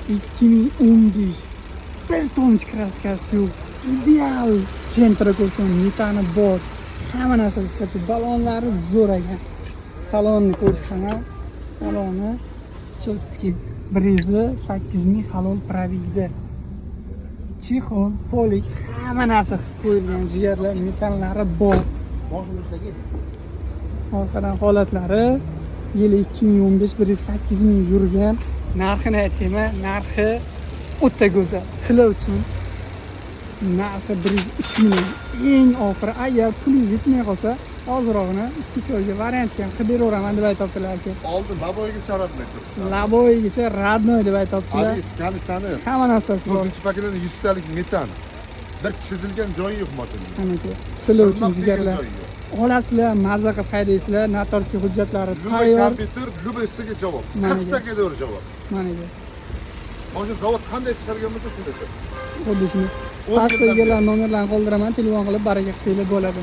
2015 bir tomchi kraskasi yo'q. Ideal Gentra ko'rsin, metani bor. Hamma narsa ishlab, balonlari zo'r ekan. Salonni ko'rsam, saloni chotki 108 halol provigda. Chexol, polik, hamma narsa qo'yilgan, jigarlar, metallari bor. Orqadan holatlari yili 2015 108 ming yurgan. Narxini aytaymi, narxi o'ta go'zal. Sizlar uchun narxi 103 ming. Eng oxiri agar pulingiz yetmay qolsa, hozirog'ini 2 oyga variantga qilib beraveraman deb aytibdilar aka. Oldin Laboygacha radnoy turibdi. Laboygacha radnoy deb aytibdilar. Kalisani. Hamma narsasi bor. 4-paketida 100 talik metan. Bir chizilgan joyi yo'q mashinada. Mana sizlar uchun jigarlar. Olasizlar, mazza qilib haydaysizlar, notarskiy hujjatlari tayyor. Kompyuter Lubestiga javob. 40 dakikada bir javob. Mana bu. Mana zavod qanday chiqargan bo'lsa shunday tur. Xuddi shuni. Pastda egalar nomerlarini qoldiraman, telefon qilib baraka qilsanglar bo'ladi.